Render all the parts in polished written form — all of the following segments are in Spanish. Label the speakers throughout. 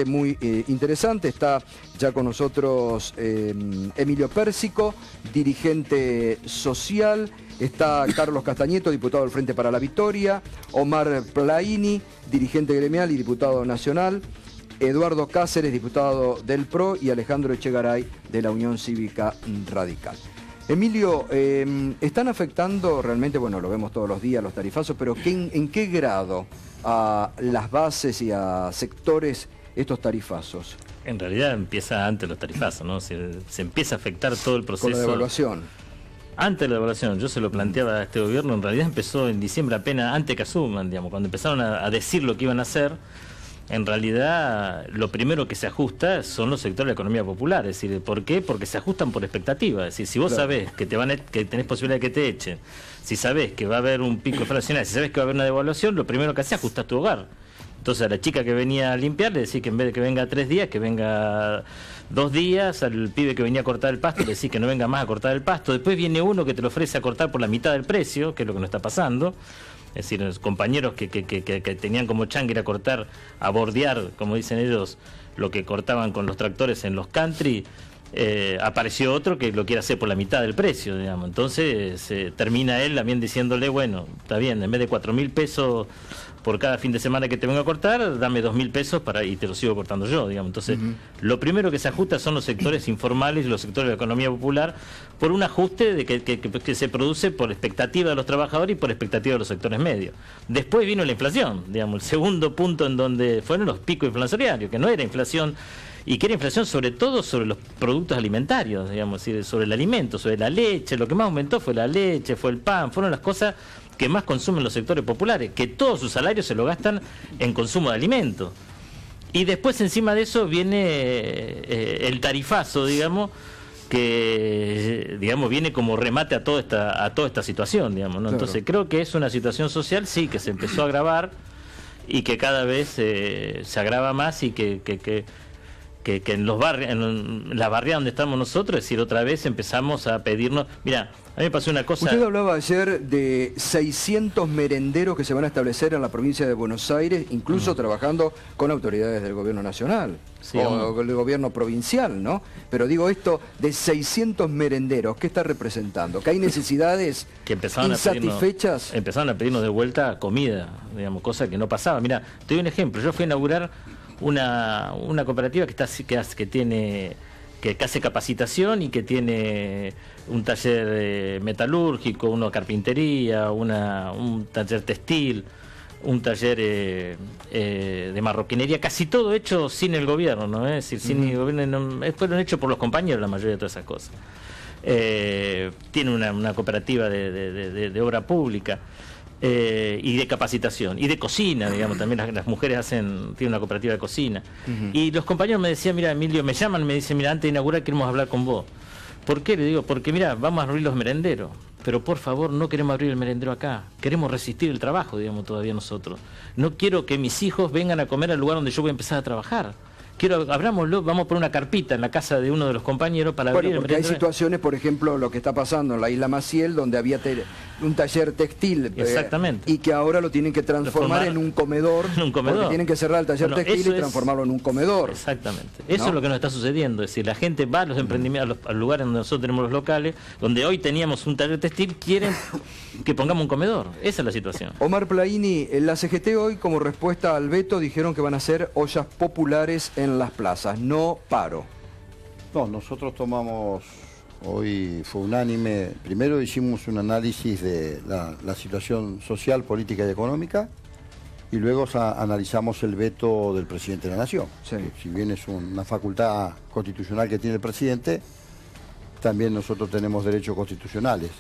Speaker 1: Muy interesante. Está ya con nosotros Emilio Pérsico, dirigente social. Está Carlos Castañeto, diputado del Frente para la Victoria. Omar Plaini, dirigente gremial y diputado nacional. Eduardo Cáceres, diputado del PRO. Y Alejandro Echegaray, de la Unión Cívica Radical. Emilio, ¿están afectando realmente, bueno, lo vemos todos los días, los tarifazos, pero en qué grado a las bases y a sectores estos tarifazos?
Speaker 2: En realidad empieza antes los tarifazos, ¿no? Se empieza a afectar todo el proceso.
Speaker 1: Con la devaluación.
Speaker 2: Antes de la devaluación, yo se lo planteaba a este gobierno, en realidad empezó en diciembre apenas antes que asuman, digamos, cuando empezaron a decir lo que iban a hacer. En realidad, lo primero que se ajusta son los sectores de la economía popular. Es decir, ¿por qué? Porque se ajustan por expectativa. Es decir, si vos sabés que que tenés posibilidad de que te echen, si sabés que va a haber un pico inflacionario, si sabés que va a haber una devaluación, lo primero que haces es ajustar tu hogar. Entonces a la chica que venía a limpiar le decís que en vez de que venga 3 días, que venga 2 días. Al pibe que venía a cortar el pasto le decís que no venga más a cortar el pasto. Después viene uno que te lo ofrece a cortar por la mitad del precio, que es lo que nos está pasando. Es decir, los compañeros que tenían como changue ir a cortar, a bordear, como dicen ellos, lo que cortaban con los tractores en los country, apareció otro que lo quiere hacer por la mitad del precio, digamos. Entonces termina él también diciéndole, bueno, está bien, en vez de 4.000 pesos por cada fin de semana que te vengo a cortar, dame 2.000 pesos y te lo sigo cortando yo, digamos. Entonces, lo primero que se ajusta son los sectores informales y los sectores de la economía popular, por un ajuste de que se produce por expectativa de los trabajadores y por expectativa de los sectores medios. Después vino la inflación, digamos, el segundo punto en donde fueron los picos inflacionarios, que no era inflación, y que era inflación sobre todo sobre los productos alimentarios, digamos, sobre el alimento, sobre la leche. Lo que más aumentó fue la leche, fue el pan, fueron las cosas que más consumen los sectores populares, que todos sus salarios se lo gastan en consumo de alimentos. Y después encima de eso viene el tarifazo, digamos, que viene como remate a toda esta situación, digamos, ¿no? Claro. Entonces creo que es una situación social, sí, que se empezó a agravar y que cada vez se agrava más, y que en los barrios, en la barriada donde estamos nosotros, es decir, otra vez empezamos a pedirnos. Mira, a mí me pasó una cosa.
Speaker 1: Usted hablaba ayer de 600 merenderos que se van a establecer en la provincia de Buenos Aires, incluso trabajando con autoridades del gobierno nacional, sí, o del gobierno provincial, ¿no? Pero digo, esto de 600 merenderos, ¿qué está representando? ¿Que hay necesidades que insatisfechas?
Speaker 2: Empezaron a pedirnos de vuelta comida, digamos, cosa que no pasaba. Mira, te doy un ejemplo. Yo fui a inaugurar una cooperativa que hace capacitación y que tiene un taller metalúrgico, una carpintería, un taller textil, un taller de marroquinería, casi todo hecho sin el gobierno, ¿no? Es decir, sin el gobierno, fueron hechos por los compañeros la mayoría de todas esas cosas. Tiene una cooperativa de obra pública. Y de capacitación, y de cocina, digamos, también las mujeres tienen una cooperativa de cocina. Y los compañeros me decían, mira, Emilio, me llaman, me dicen, mira, antes de inaugurar queremos hablar con vos. ¿Por qué? Le digo, porque mira, vamos a abrir los merenderos, pero por favor no queremos abrir el merendero acá, queremos resistir el trabajo, digamos, todavía nosotros. No quiero que mis hijos vengan a comer al lugar donde yo voy a empezar a trabajar. Abrámoslo, vamos por una carpita en la casa de uno de los compañeros para abrir el
Speaker 1: porque hay situaciones, por ejemplo, lo que está pasando en la isla Maciel, donde había un taller textil. Exactamente. Y que ahora lo tienen que transformar en un comedor. Porque tienen que cerrar el taller textil y transformarlo en un comedor.
Speaker 2: Exactamente. Eso es lo que nos está sucediendo. Es decir, la gente va a los emprendimientos, a los lugares donde nosotros tenemos los locales, donde hoy teníamos un taller textil, quieren que pongamos un comedor. Esa es la situación.
Speaker 1: Omar Plaini, la CGT hoy, como respuesta al veto, dijeron que van a hacer ollas populares en las plazas, no paro.
Speaker 3: No, nosotros tomamos, hoy fue unánime, primero hicimos un análisis de la situación social, política y económica, y luego analizamos el veto del presidente de la Nación. Sí. Si bien es una facultad constitucional que tiene el presidente, también nosotros tenemos derechos constitucionales.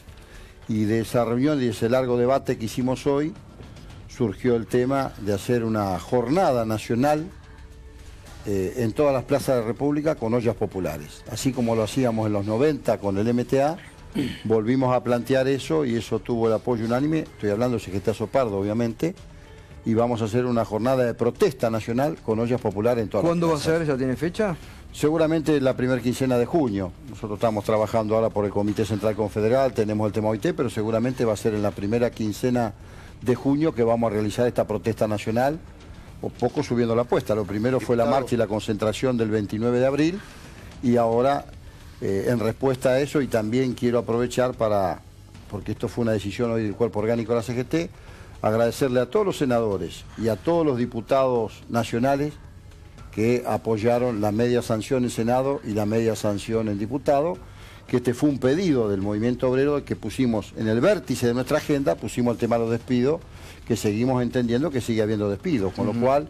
Speaker 3: Y de esa reunión y de ese largo debate que hicimos hoy, surgió el tema de hacer una jornada nacional en todas las plazas de la República con ollas populares. Así como lo hacíamos en los 90 con el MTA, volvimos a plantear eso y eso tuvo el apoyo unánime. Estoy hablando de CGT Azopardo, obviamente, y vamos a hacer una jornada de protesta nacional con ollas populares en todas las plazas.
Speaker 1: ¿Cuándo va a ser? ¿Ya tiene fecha?
Speaker 3: Seguramente la primera quincena de junio. Nosotros estamos trabajando ahora por el Comité Central Confederal, tenemos el tema OIT, pero seguramente va a ser en la primera quincena de junio que vamos a realizar esta protesta nacional poco subiendo la apuesta. Lo primero fue la marcha y la concentración del 29 de abril y ahora en respuesta a eso, y también quiero aprovechar porque esto fue una decisión hoy del cuerpo orgánico de la CGT, agradecerle a todos los senadores y a todos los diputados nacionales que apoyaron la media sanción en Senado y la media sanción en diputado, que este fue un pedido del movimiento obrero que pusimos en el vértice de nuestra agenda, pusimos el tema de los despidos, que seguimos entendiendo que sigue habiendo despidos, con lo cual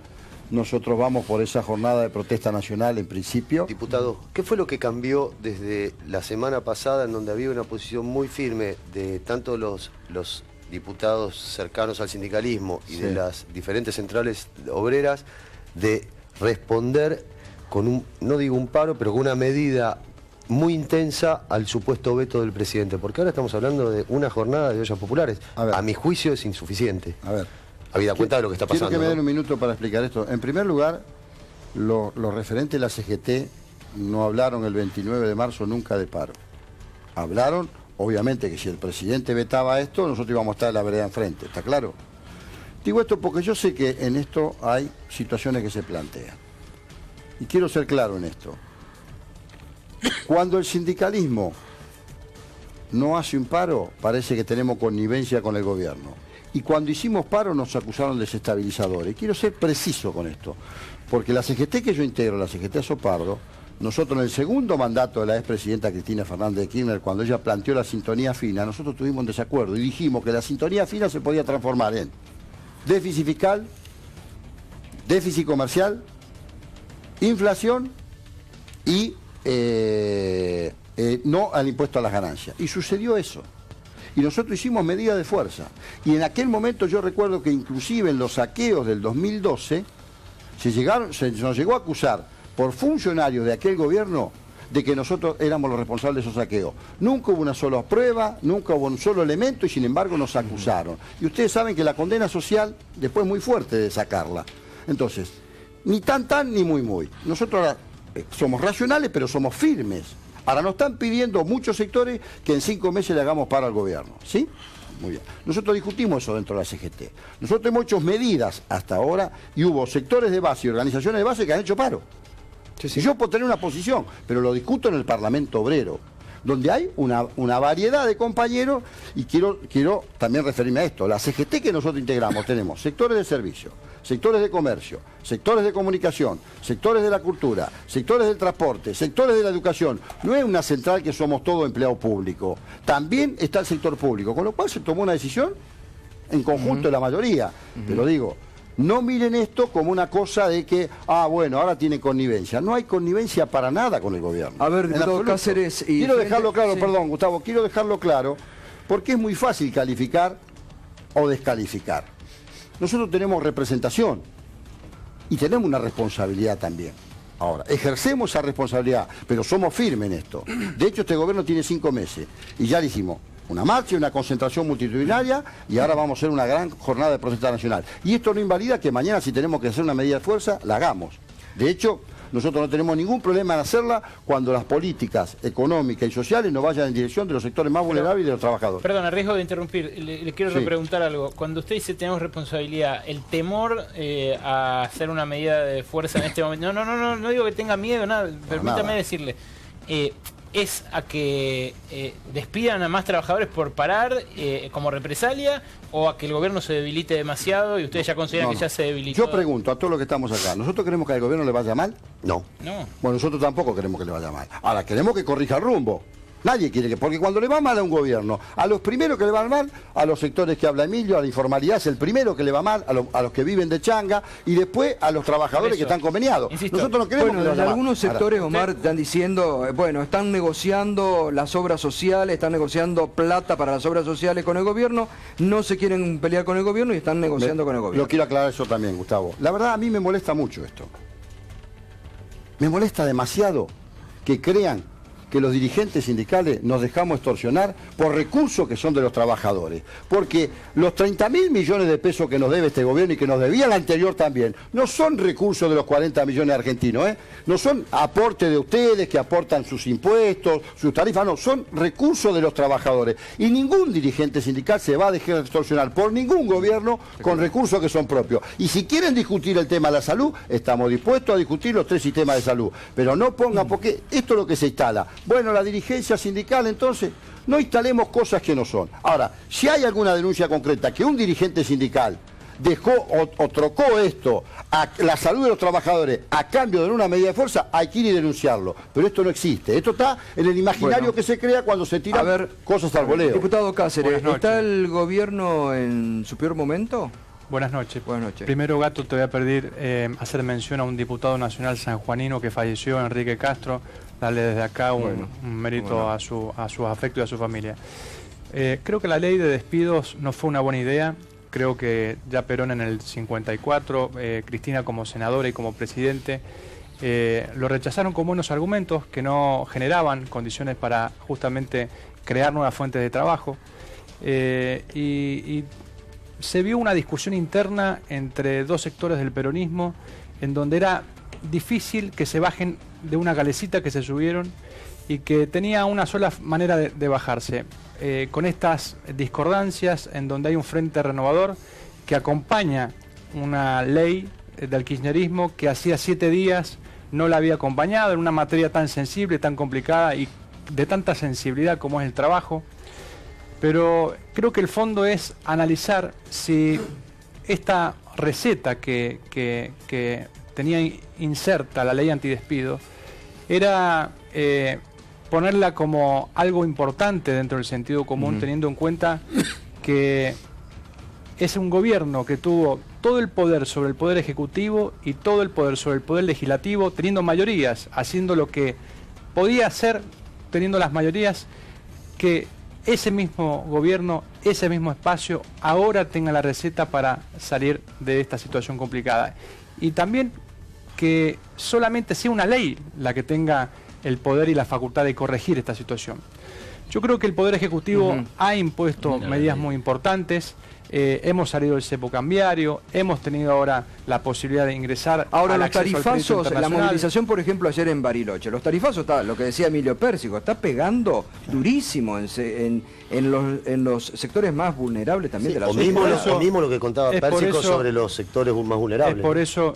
Speaker 3: nosotros vamos por esa jornada de protesta nacional en principio.
Speaker 4: Diputado, ¿qué fue lo que cambió desde la semana pasada, en donde había una posición muy firme de tanto los diputados cercanos al sindicalismo y de las diferentes centrales obreras, de responder con no digo un paro, pero con una medida muy intensa al supuesto veto del presidente? Porque ahora estamos hablando de una jornada de ollas populares. A mi juicio es insuficiente.
Speaker 3: A ver,
Speaker 4: habida cuenta de lo que está pasando.
Speaker 3: Quiero que me den un minuto para explicar esto. En primer lugar, los referentes de la CGT no hablaron el 29 de marzo nunca de paro. Hablaron, obviamente, que si el presidente vetaba esto, nosotros íbamos a estar en la vereda enfrente, ¿está claro? Digo esto porque yo sé que en esto hay situaciones que se plantean. Y quiero ser claro en esto. Cuando el sindicalismo no hace un paro, parece que tenemos connivencia con el gobierno. Y cuando hicimos paro nos acusaron de desestabilizadores. Y quiero ser preciso con esto, porque la CGT que yo integro, la CGT Azopardo, nosotros en el segundo mandato de la expresidenta Cristina Fernández de Kirchner, cuando ella planteó la sintonía fina, nosotros tuvimos un desacuerdo y dijimos que la sintonía fina se podía transformar en déficit fiscal, déficit comercial, inflación y no al impuesto a las ganancias. Y sucedió eso. Y nosotros hicimos medidas de fuerza. Y en aquel momento yo recuerdo que inclusive en los saqueos del 2012 se nos llegó a acusar por funcionarios de aquel gobierno de que nosotros éramos los responsables de esos saqueos. Nunca hubo una sola prueba, nunca hubo un solo elemento y sin embargo nos acusaron. Y ustedes saben que la condena social después es muy fuerte de sacarla. Entonces, ni tan ni muy. Nosotros ahora somos racionales pero somos firmes. Ahora nos están pidiendo muchos sectores que en 5 meses le hagamos paro al gobierno, ¿sí? Muy bien. Nosotros discutimos eso dentro de la CGT. Nosotros hemos hecho medidas hasta ahora y hubo sectores de base y organizaciones de base que han hecho paro. Sí. Y yo puedo tener una posición, pero lo discuto en el Parlamento Obrero, donde hay una variedad de compañeros y quiero también referirme a esto. La CGT que nosotros integramos tenemos sectores de servicio, sectores de comercio, sectores de comunicación, sectores de la cultura, sectores del transporte, sectores de la educación. No es una central que somos todos empleados públicos. También está el sector público, con lo cual se tomó una decisión en conjunto de la mayoría. Pero digo, no miren esto como una cosa de que, bueno, ahora tiene connivencia. No hay connivencia para nada con el gobierno.
Speaker 1: A ver, diputado Cáceres...
Speaker 3: Quiero dejarlo claro, perdón, Gustavo, quiero dejarlo claro, porque es muy fácil calificar o descalificar. Nosotros tenemos representación y tenemos una responsabilidad también. Ahora, ejercemos esa responsabilidad, pero somos firmes en esto. De hecho, este gobierno tiene 5 meses y ya le hicimos una marcha y una concentración multitudinaria y ahora vamos a hacer una gran jornada de protesta nacional. Y esto no invalida que mañana, si tenemos que hacer una medida de fuerza, la hagamos. De hecho, nosotros no tenemos ningún problema en hacerla cuando las políticas económicas y sociales nos vayan en dirección de los sectores más vulnerables y de los trabajadores.
Speaker 5: Perdón, a riesgo de interrumpir, le quiero repreguntar algo. Cuando usted dice tenemos responsabilidad, ¿el temor a hacer una medida de fuerza en este momento? No digo que tenga miedo, nada, permítame decirle. ¿Es a que despidan a más trabajadores por parar como represalia o a que el gobierno se debilite demasiado y ustedes ya consideran que ya se debilitó?
Speaker 3: Yo pregunto a todos los que estamos acá, ¿nosotros queremos que al gobierno le vaya mal? No. Bueno, nosotros tampoco queremos que le vaya mal. Ahora, queremos que corrija el rumbo. Nadie quiere que... Porque cuando le va mal a un gobierno, a los primeros que le van mal, a los sectores que habla Emilio, a la informalidad es el primero que le va mal, a los que viven de changa, y después a los trabajadores que están conveniados.
Speaker 5: Insisto.
Speaker 3: Nosotros no queremos que le vaya mal.
Speaker 1: Algunos sectores, Omar, están diciendo, bueno, están negociando las obras sociales, están negociando plata para las obras sociales con el gobierno, no se quieren pelear con el gobierno y están negociando con el gobierno.
Speaker 3: Lo quiero aclarar eso también, Gustavo. La verdad, a mí me molesta mucho esto. Me molesta demasiado que crean que los dirigentes sindicales nos dejamos extorsionar por recursos que son de los trabajadores. Porque los 30.000 millones de pesos que nos debe este gobierno y que nos debía el anterior también, no son recursos de los 40 millones argentinos, no son aportes de ustedes que aportan sus impuestos, sus tarifas, no, son recursos de los trabajadores. Y ningún dirigente sindical se va a dejar extorsionar por ningún gobierno con recursos que son propios. Y si quieren discutir el tema de la salud, estamos dispuestos a discutir los 3 sistemas de salud. Pero no pongan, porque esto es lo que se instala. Bueno, la dirigencia sindical, entonces, no instalemos cosas que no son. Ahora, si hay alguna denuncia concreta que un dirigente sindical dejó o trocó esto a la salud de los trabajadores a cambio de una medida de fuerza, hay que ir y denunciarlo. Pero esto no existe. Esto está en el imaginario que se crea cuando se tiran cosas al voleo.
Speaker 1: Diputado Cáceres, ¿está el gobierno en su peor momento?
Speaker 6: Buenas noches.
Speaker 1: Buenas noches.
Speaker 6: Primero, Gato, te voy a pedir hacer mención a un diputado nacional sanjuanino que falleció, Enrique Castro. Darle desde acá un mérito a su afecto y a su familia. Creo que la ley de despidos no fue una buena idea. Creo que ya Perón en el 54, Cristina como senadora y como presidente, lo rechazaron con buenos argumentos que no generaban condiciones para justamente crear nuevas fuentes de trabajo. Y se vio una discusión interna entre dos sectores del peronismo en donde era difícil que se bajen de una galecita que se subieron y que tenía una sola manera de bajarse. Con estas discordancias en donde hay un frente renovador que acompaña una ley del kirchnerismo que hacía 7 días no la había acompañado en una materia tan sensible, tan complicada y de tanta sensibilidad como es el trabajo. Pero creo que el fondo es analizar si esta receta que tenía inserta la ley antidespido era ponerla como algo importante dentro del sentido común, teniendo en cuenta que es un gobierno que tuvo todo el poder sobre el poder ejecutivo y todo el poder sobre el poder legislativo, teniendo mayorías, haciendo lo que podía hacer, teniendo las mayorías, que ese mismo gobierno, ese mismo espacio, ahora tenga la receta para salir de esta situación complicada. Y también que solamente sea una ley la que tenga el poder y la facultad de corregir esta situación. Yo creo que el Poder Ejecutivo ha impuesto medidas muy importantes. Hemos salido del cepo cambiario, hemos tenido ahora la posibilidad de ingresar.
Speaker 1: Ahora los tarifazos, la movilización por ejemplo ayer en Bariloche, los tarifazos, está, lo que decía Emilio Pérsico, está pegando durísimo en los sectores más vulnerables también de la sociedad.
Speaker 4: O mismo lo que contaba Pérsico sobre los sectores más vulnerables.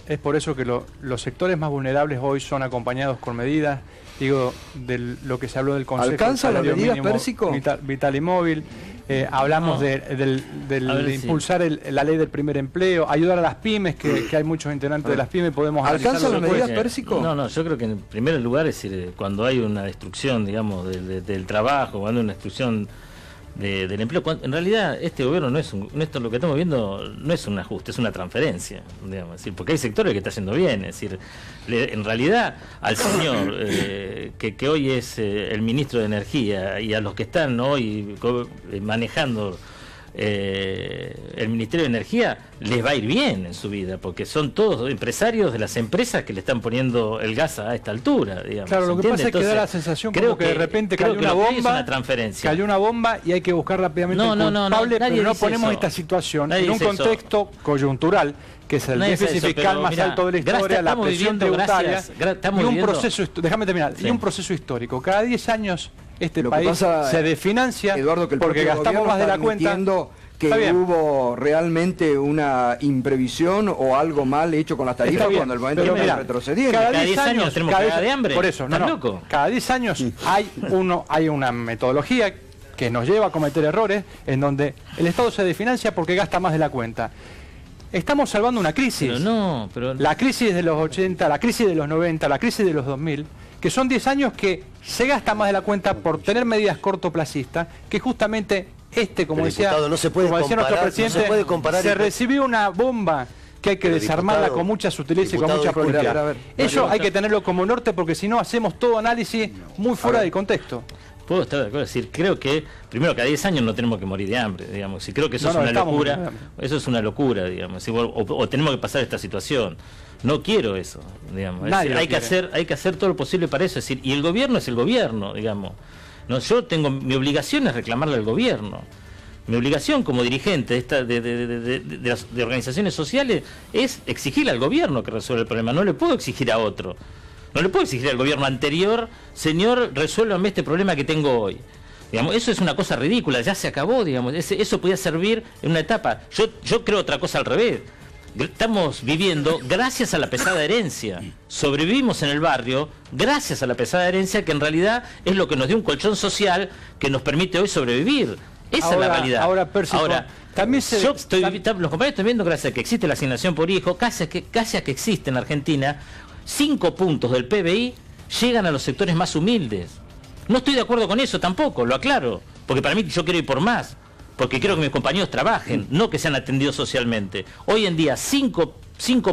Speaker 6: Es por eso que los sectores más vulnerables hoy son acompañados con medidas, digo, de lo que se habló del Consejo.
Speaker 1: ¿Alcanza las medidas, Pérsico?
Speaker 6: Vital y móvil. Hablamos de impulsar la ley del primer empleo, ayudar a las pymes, que hay muchos integrantes de las pymes, podemos
Speaker 1: ¿Alcanzan las medidas, Pérsico?
Speaker 2: No, yo creo que en primer lugar, es decir, cuando hay una destrucción, digamos, del trabajo, cuando hay una destrucción del empleo, en realidad este gobierno no es esto lo que estamos viendo no es un ajuste, es una transferencia, digamos, es decir, porque hay sectores que está haciendo bien, es decir, en realidad al señor que hoy es el ministro de Energía y a los que están hoy manejando el Ministerio de Energía les va a ir bien en su vida, porque son todos empresarios de las empresas que le están poniendo el gas a esta altura, digamos.
Speaker 6: Claro, lo que pasa es que da la sensación como que de repente cayó una bomba, cayó una bomba y hay que buscar rápidamente un culpable, pero no ponemos esta situación en un contexto coyuntural, que es el déficit fiscal más alto de la historia, la presión tributaria y un proceso, déjame terminar, y un proceso histórico. Cada 10 años este país se desfinancia,
Speaker 1: Eduardo, que
Speaker 6: porque gastamos más de la cuenta.
Speaker 1: Que hubo realmente una imprevisión o algo mal hecho con las tarifas cuando el momento está retrocediendo.
Speaker 2: Cada 10 años tenemos que de hambre.
Speaker 6: Por eso, loco. Cada 10 años hay una metodología que nos lleva a cometer errores en donde el Estado se desfinancia porque gasta más de la cuenta. Estamos salvando una crisis. La crisis de los 80, la crisis de los 90, la crisis de los 2000, que son 10 años que se gasta más de la cuenta por tener medidas cortoplacistas, que justamente como decía nuestro presidente, se recibió una bomba que hay que desarmarla con mucha sutileza y con mucha probabilidad. Eso hay que tenerlo como norte, porque si no hacemos todo análisis muy fuera de contexto.
Speaker 2: Puedo estar de acuerdo, es decir, creo que primero cada 10 años no tenemos que morir de hambre, digamos, y creo que eso es una locura, digamos, o tenemos que pasar esta situación. No quiero eso, digamos.
Speaker 6: Nadie lo
Speaker 2: hay que hacer todo lo posible para eso. Es decir, y el gobierno es el gobierno, digamos. No, yo tengo mi obligación es reclamarle al gobierno. Mi obligación como dirigente de organizaciones sociales es exigirle al gobierno que resuelva el problema. No le puedo exigir a otro. No le puedo exigir al gobierno anterior, señor, resuélvame este problema que tengo hoy. Digamos, eso es una cosa ridícula, ya se acabó, digamos. Eso podía servir en una etapa. Yo creo otra cosa al revés. Estamos viviendo gracias a la pesada herencia. Sobrevivimos en el barrio gracias a la pesada herencia, que en realidad es lo que nos dio un colchón social que nos permite hoy sobrevivir. Esa es la realidad.
Speaker 6: Ahora, también
Speaker 2: los compañeros están viendo, gracias a que existe la asignación por hijo, casi a que existe en Argentina, 5 puntos del PBI llegan a los sectores más humildes. No estoy de acuerdo con eso tampoco, lo aclaro, porque para mí yo quiero ir por más. Porque quiero que mis compañeros trabajen, no que sean atendidos socialmente. Hoy en día, 5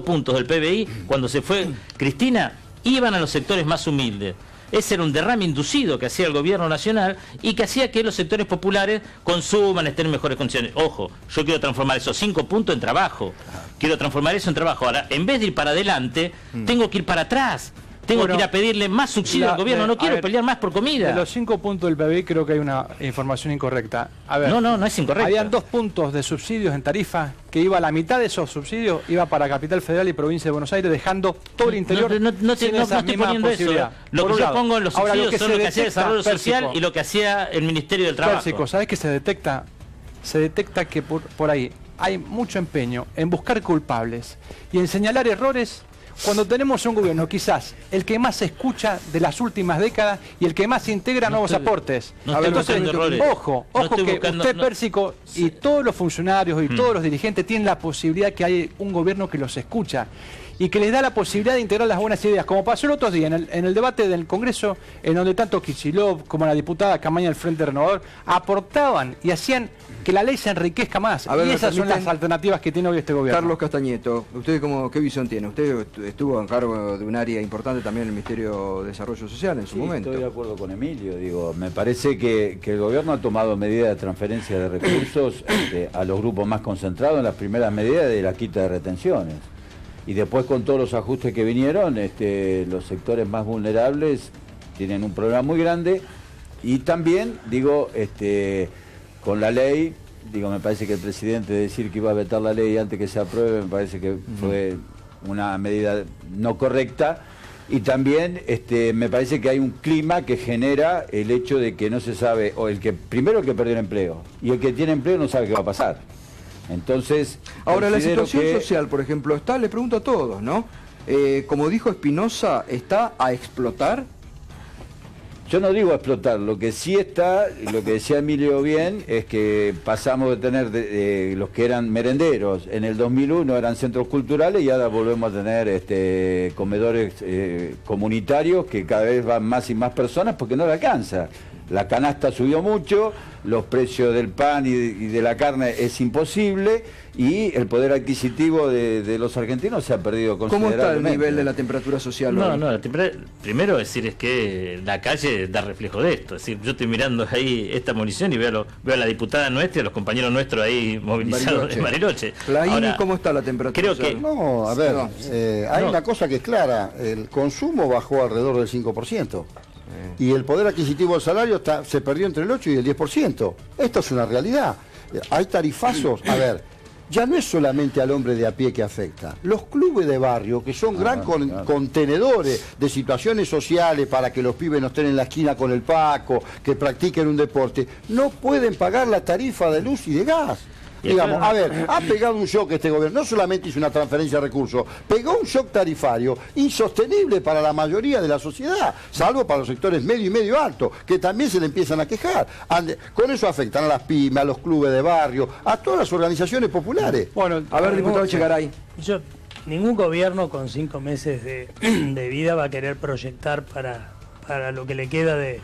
Speaker 2: puntos del PBI, cuando se fue Cristina, iban a los sectores más humildes. Ese era un derrame inducido que hacía el gobierno nacional y que hacía que los sectores populares consuman, estén en mejores condiciones. Ojo, yo quiero transformar esos 5 puntos en trabajo. Quiero transformar eso en trabajo. Ahora, en vez de ir para adelante, tengo que ir para atrás. Tengo que ir a pedirle más subsidio al gobierno, no quiero pelear más por comida.
Speaker 6: De los 5 puntos del PBI creo que hay una información incorrecta. A ver,
Speaker 2: no es incorrecta.
Speaker 6: Habían 2 puntos de subsidios en tarifa, que iba la mitad de esos subsidios, iba para Capital Federal y Provincia de Buenos Aires, dejando todo el interior sin esa misma posibilidad.
Speaker 2: Lo que yo pongo en los subsidios son lo que hacía Desarrollo Social y lo que hacía el Ministerio del Trabajo.
Speaker 6: Pérsico, ¿sabés qué se detecta? Se detecta que por ahí hay mucho empeño en buscar culpables y en señalar errores, cuando tenemos un gobierno quizás el que más se escucha de las últimas décadas y el que más integra nuevos aportes. Entonces, ojo que usted, Pérsico, y todos los funcionarios y todos los dirigentes tienen la posibilidad que hay un gobierno que los escucha y que les da la posibilidad de integrar las buenas ideas, como pasó el otro día en el debate del Congreso, en donde tanto Kicillof como la diputada Camaña del Frente Renovador aportaban y hacían que la ley se enriquezca más. Y esas son las alternativas que tiene hoy este gobierno.
Speaker 1: Carlos Castañeto, ¿usted qué visión tiene? Usted estuvo en cargo de un área importante también en el Ministerio de Desarrollo Social en su momento.
Speaker 7: Estoy de acuerdo con Emilio. Me parece que el gobierno ha tomado medidas de transferencia de recursos a los grupos más concentrados en las primeras medidas de la quita de retenciones. Y después, con todos los ajustes que vinieron, los sectores más vulnerables tienen un problema muy grande. Y también, con la ley, me parece que el presidente decir que iba a vetar la ley antes que se apruebe, me parece que fue una medida no correcta. Y también me parece que hay un clima que genera el hecho de que no se sabe, o primero el que perdió el empleo, y el que tiene empleo no sabe qué va a pasar. Entonces,
Speaker 1: ahora la situación social, por ejemplo, le pregunto a todos, ¿no? Como dijo Espinosa, ¿está a explotar?
Speaker 7: Yo no digo explotar, lo que sí está, lo que decía Emilio bien, es que pasamos de tener los que eran merenderos, en el 2001 eran centros culturales y ahora volvemos a tener comedores comunitarios que cada vez van más y más personas porque no le alcanza. La canasta subió mucho, los precios del pan y de la carne es imposible y el poder adquisitivo de los argentinos se ha perdido considerablemente.
Speaker 1: ¿Cómo está el nivel de la temperatura social?
Speaker 2: Primero es que la calle da reflejo de esto. Es decir, yo estoy mirando ahí esta munición y veo a la diputada nuestra y a los compañeros nuestros ahí movilizados en Bariloche.
Speaker 1: Ahora, ¿cómo está la temperatura social?
Speaker 3: No, a ver, hay una cosa que es clara, el consumo bajó alrededor del 5%. Y el poder adquisitivo del salario se perdió entre el 8 y el 10%. Esto es una realidad. Hay tarifazos. A ver, ya no es solamente al hombre de a pie que afecta. Los clubes de barrio, que son contenedores de situaciones sociales para que los pibes no estén en la esquina con el Paco, que practiquen un deporte, no pueden pagar la tarifa de luz y de gas. Digamos, a ver, ha pegado un shock este gobierno, no solamente hizo una transferencia de recursos, pegó un shock tarifario insostenible para la mayoría de la sociedad, salvo para los sectores medio y medio alto, que también se le empiezan a quejar. Con eso afectan a las pymes, a los clubes de barrio, a todas las organizaciones populares.
Speaker 1: Bueno, a ver, diputado Chegaray.
Speaker 8: Ningún gobierno con 5 meses de vida va a querer proyectar para lo que le queda de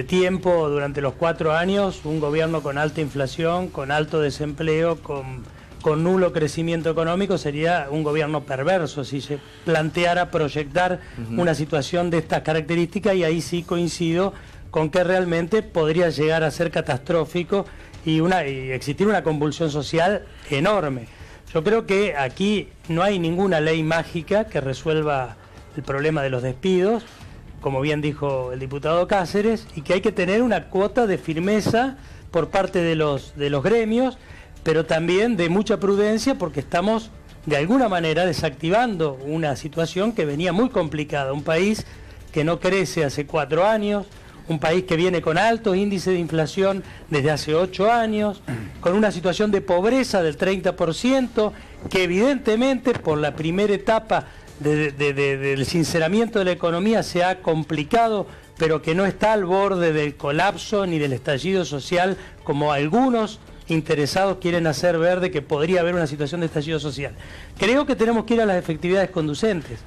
Speaker 8: tiempo durante los 4 años, un gobierno con alta inflación, con alto desempleo, con nulo crecimiento económico, sería un gobierno perverso si se planteara proyectar una situación de estas características, y ahí sí coincido con que realmente podría llegar a ser catastrófico y existir una convulsión social enorme. Yo creo que aquí no hay ninguna ley mágica que resuelva el problema de los despidos, como bien dijo el diputado Cáceres, y que hay que tener una cuota de firmeza por parte de los gremios, pero también de mucha prudencia, porque estamos de alguna manera desactivando una situación que venía muy complicada. Un país que no crece hace 4 años, un país que viene con altos índices de inflación desde hace 8 años, con una situación de pobreza del 30%, que evidentemente por la primera etapa del sinceramiento de la economía se ha complicado, pero que no está al borde del colapso ni del estallido social, como algunos interesados quieren hacer ver de que podría haber una situación de estallido social. Creo que tenemos que ir a las efectividades conducentes,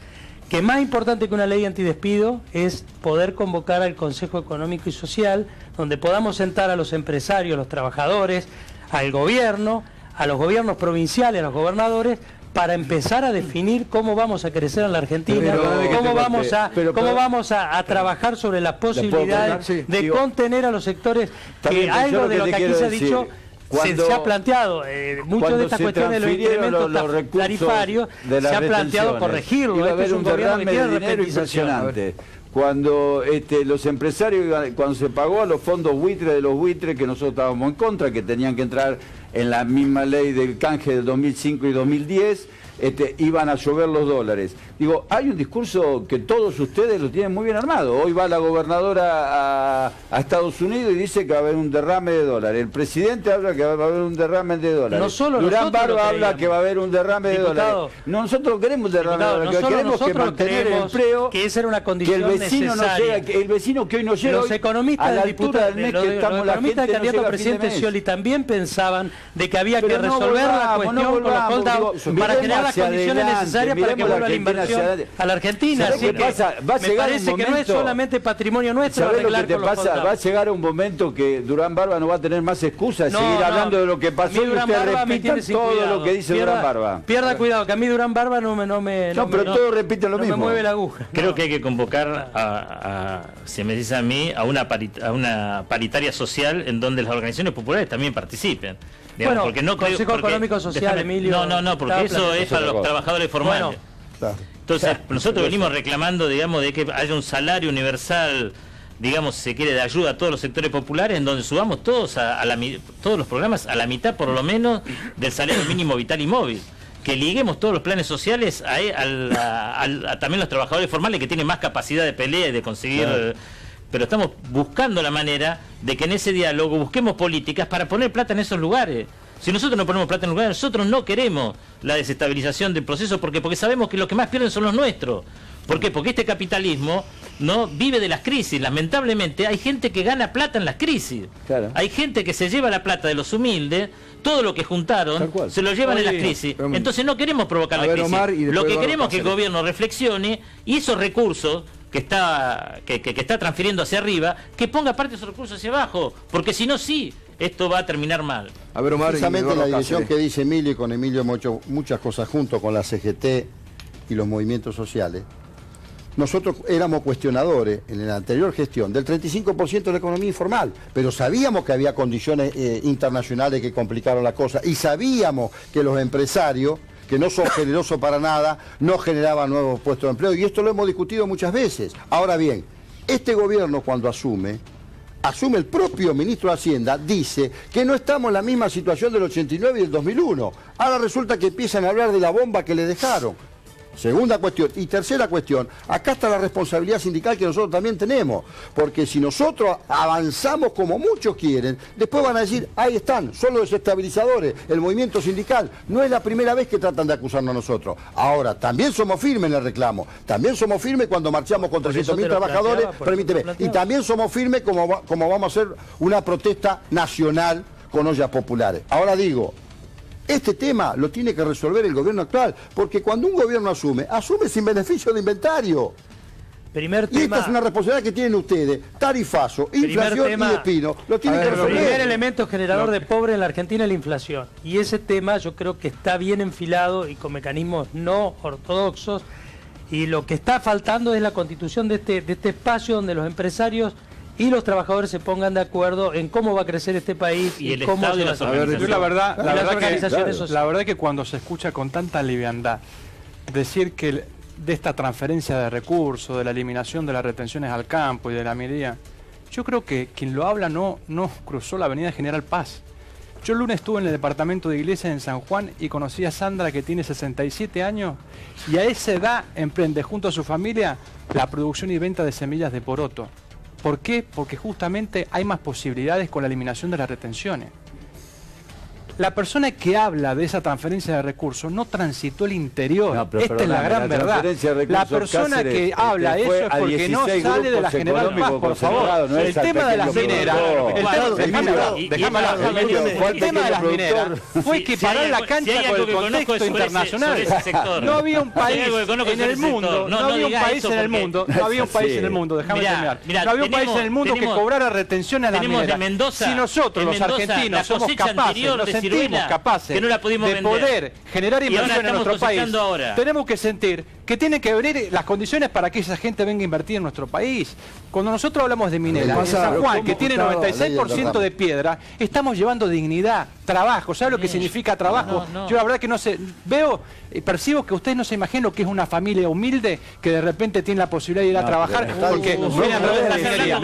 Speaker 8: que más importante que una ley antidespido es poder convocar al Consejo Económico y Social, donde podamos sentar a los empresarios, a los trabajadores, al gobierno, a los gobiernos provinciales, a los gobernadores, para empezar a definir cómo vamos a crecer en la Argentina, cómo vamos a trabajar sobre las posibilidades de contener a los sectores, que algo de lo que aquí se ha dicho se ha planteado, muchas de estas cuestiones de los incrementos tarifarios se ha planteado corregirlo.
Speaker 7: Esto es un gobierno que tiene repetización. Cuando los empresarios, cuando se pagó a los fondos buitres de los buitres, que nosotros estábamos en contra, que tenían que entrar en la misma ley del canje del 2005 y 2010, iban a llover los dólares. Digo, hay un discurso que todos ustedes lo tienen muy bien armado. Hoy va la gobernadora a Estados Unidos y dice que va a haber un derrame de dólares. El presidente habla que va a haber un derrame de dólares.
Speaker 8: No solo
Speaker 7: Durán Barba habla que va a haber un derrame de dólares. No, nosotros queremos derrame de dólares, queremos que mantener el empleo,
Speaker 8: que esa era una condición
Speaker 7: que el vecino
Speaker 8: necesaria.
Speaker 7: No llega, que el vecino que hoy no llega
Speaker 8: los economistas
Speaker 7: a la
Speaker 8: del
Speaker 7: altura del mes que estamos, la gente
Speaker 8: del candidato a presidente Scioli también pensaban de que había que resolver la cuestión con los holdouts para generar las condiciones necesarias para que vuelva la inversión a la Argentina. Así que me parece que no es solamente patrimonio nuestro arreglar con los holdouts.
Speaker 7: Va a llegar un momento que Durán Barba no va a tener más excusas de seguir hablando de lo que pasó y usted repita todo lo que dice Durán Barba.
Speaker 8: Pierda cuidado, que a mí Durán Barba no,
Speaker 7: pero todos repiten lo mismo.
Speaker 8: Me mueve la aguja.
Speaker 2: Creo que hay que convocar si me dice a mí, a una paritaria social en donde las organizaciones populares también participen. Digamos,
Speaker 8: Bueno,
Speaker 2: porque no
Speaker 8: Consejo Económico Social, Emilio.
Speaker 2: No, porque eso es para los trabajadores formales.
Speaker 3: Bueno, claro.
Speaker 2: Entonces, nosotros venimos reclamando, digamos, de que haya un salario universal, digamos, si se quiere, de ayuda a todos los sectores populares, en donde subamos todos todos los programas a la mitad, por lo menos, del salario mínimo vital y móvil. Que liguemos todos los planes sociales a también los trabajadores formales que tienen más capacidad de pelea y de conseguir... Claro. Pero estamos buscando la manera de que en ese diálogo busquemos políticas para poner plata en esos lugares. Si nosotros no ponemos plata en lugares, nosotros no queremos la desestabilización del proceso, porque sabemos que los que más pierden son los nuestros. ¿Por qué? Porque este capitalismo no vive de las crisis. Lamentablemente hay gente que gana plata en las crisis. Claro. Hay gente que se lleva la plata de los humildes, todo lo que juntaron se lo llevan en las crisis. Entonces no queremos provocar la crisis. Lo que queremos es que el gobierno reflexione y esos recursos que está transfiriendo hacia arriba, que ponga parte de esos recursos hacia abajo, porque si no, sí, esto va a terminar mal.
Speaker 3: A ver, Omar, precisamente la dirección que dice Emilio, y con Emilio hemos hecho muchas cosas juntos con la CGT y los movimientos sociales. Nosotros éramos cuestionadores en la anterior gestión del 35% de la economía informal, pero sabíamos que había condiciones internacionales que complicaron la cosa y sabíamos que los empresarios, que no son generosos para nada, no generaban nuevos puestos de empleo, y esto lo hemos discutido muchas veces. Ahora bien, este gobierno cuando asume el propio ministro de Hacienda, dice que no estamos en la misma situación del 89 y del 2001. Ahora resulta que empiezan a hablar de la bomba que le dejaron. Segunda cuestión. Y tercera cuestión, acá está la responsabilidad sindical que nosotros también tenemos, porque si nosotros avanzamos como muchos quieren, después van a decir, ahí están, son los desestabilizadores, el movimiento sindical. No es la primera vez que tratan de acusarnos a nosotros. Ahora, también somos firmes en el reclamo, también somos firmes cuando marchamos con 300.000 trabajadores, permíteme, y también somos firmes como vamos a hacer una protesta nacional con ollas populares. Ahora digo, este tema lo tiene que resolver el gobierno actual, porque cuando un gobierno asume sin beneficio de inventario.
Speaker 8: Primer tema,
Speaker 3: y esta es una responsabilidad que tienen ustedes, tarifazo, inflación y despido, lo tienen que resolver.
Speaker 8: El primer elemento generador de pobre en la Argentina es la inflación, y ese tema yo creo que está bien enfilado y con mecanismos no ortodoxos, y lo que está faltando es la constitución de este espacio donde los empresarios y los trabajadores se pongan de acuerdo en cómo va a crecer este país
Speaker 2: y el
Speaker 8: cómo
Speaker 2: Estado y
Speaker 8: se va
Speaker 2: las
Speaker 8: a
Speaker 2: organizaciones.
Speaker 6: Yo la verdad
Speaker 8: que
Speaker 6: cuando se escucha con tanta liviandad decir que de esta transferencia de recursos, de la eliminación de las retenciones al campo y de la minería, yo creo que quien lo habla no cruzó la avenida General Paz. Yo el lunes estuve en el departamento de Iglesias en San Juan y conocí a Sandra, que tiene 67 años y a esa edad emprende junto a su familia la producción y venta de semillas de poroto. ¿Por qué? Porque justamente hay más posibilidades con la eliminación de las retenciones. La persona que habla de esa transferencia de recursos no transitó el interior.
Speaker 7: No, pero
Speaker 6: esta es la gran verdad. La persona que habla eso es porque no sale de la General Paz, por favor.
Speaker 7: No
Speaker 6: el tema de las mineras, el tema de las mineras fue equiparar la cancha con el contexto internacional. No había un país en el mundo, no había un país en el mundo, no había un país en el mundo, déjame terminar. No había un país en el mundo que cobrara retención a las mineras. Si nosotros los argentinos somos capaces, capaces de poder generar inversión en nuestro país, tenemos que sentir que tienen que venir las condiciones para que esa gente venga a invertir en nuestro país. Cuando nosotros hablamos de minera, en San Juan, que tiene 96% de piedra, estamos llevando dignidad, trabajo. ¿Sabe lo que significa trabajo? Yo la verdad que no sé, veo, percibo que ustedes no se imaginan lo que es una familia humilde que de repente tiene la posibilidad de ir a trabajar porque viene a través de la minería.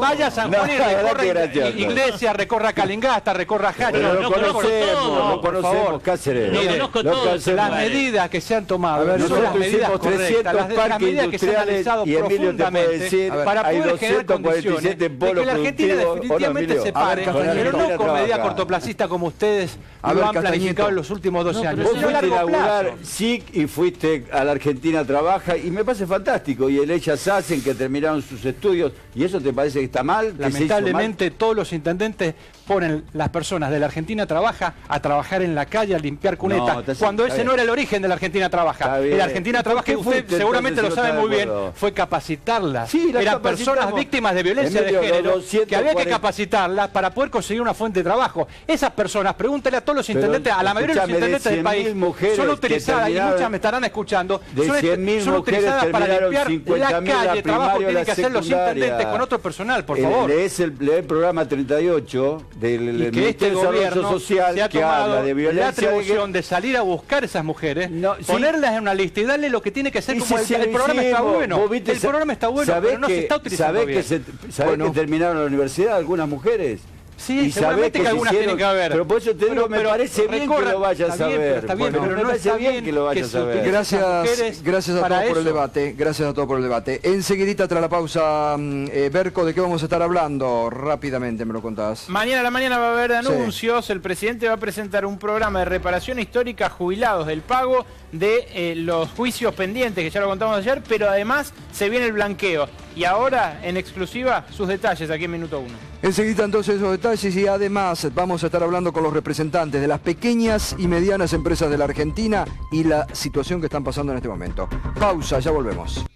Speaker 6: Vaya a San Juan y recorra Iglesia, recorra Calingasta, recorra Hacho.
Speaker 7: No conocemos Cáceres.
Speaker 6: Las medidas que se han tomado son las medidas correctas, las medidas que se han analizado profundamente para poder generar condiciones de que la Argentina definitivamente se pare, pero no con medidas cortoplacistas como ustedes lo han planificado en los últimos 12 años.
Speaker 7: Vos fuiste a inaugurar SIC y fuiste a la Argentina Trabaja y me parece fantástico. Y el Ellas Hacen, que terminaron sus estudios, ¿y eso te parece que está mal?
Speaker 6: Lamentablemente todos los intendentes ponen las personas de la Argentina Trabaja a trabajar en la calle, a limpiar cunetas, cuando ese no era el origen de la Argentina Trabaja. La Argentina Trabaja, que usted seguramente lo sabe muy bien, fue capacitarlas. Eran personas víctimas de violencia de género que había que capacitarlas para poder conseguir una fuente de trabajo. Esas personas, pregúntale a todos los intendentes, a la mayoría de los intendentes del país, son utilizadas, y muchas me estarán escuchando, son utilizadas para limpiar la calle. Trabajo tienen que hacer los intendentes con otro personal, por favor.
Speaker 7: Lee el programa 38 del Ministerio de Desarrollo Social,
Speaker 6: se ha
Speaker 7: que habla de violencia,
Speaker 6: la atribución de salir a buscar esas mujeres, ponerlas en una lista y darle lo que tiene que hacer. Como el programa está bueno, el programa está bueno, pero no se está utilizando bien.
Speaker 7: ¿Sabés que terminaron la universidad algunas mujeres?
Speaker 6: Sí, seguramente que algunas tienen que haber.
Speaker 7: Pero por eso te digo, me parece bien que lo vayas a ver.
Speaker 6: Está bien, pero no está bien que lo vayas a ver.
Speaker 1: Gracias a todos por el debate. Gracias a todos por el debate. Enseguidita, tras la pausa, Berco, ¿de qué vamos a estar hablando? Rápidamente me lo contás.
Speaker 5: Mañana a la mañana va a haber anuncios. Sí. El presidente va a presentar un programa de reparación histórica a jubilados del pago de los juicios pendientes, que ya lo contamos ayer, pero además se viene el blanqueo. Y ahora, en exclusiva, sus detalles aquí en Minuto 1.
Speaker 1: Enseguida entonces esos detalles y además vamos a estar hablando con los representantes de las pequeñas y medianas empresas de la Argentina y la situación que están pasando en este momento. Pausa, ya volvemos.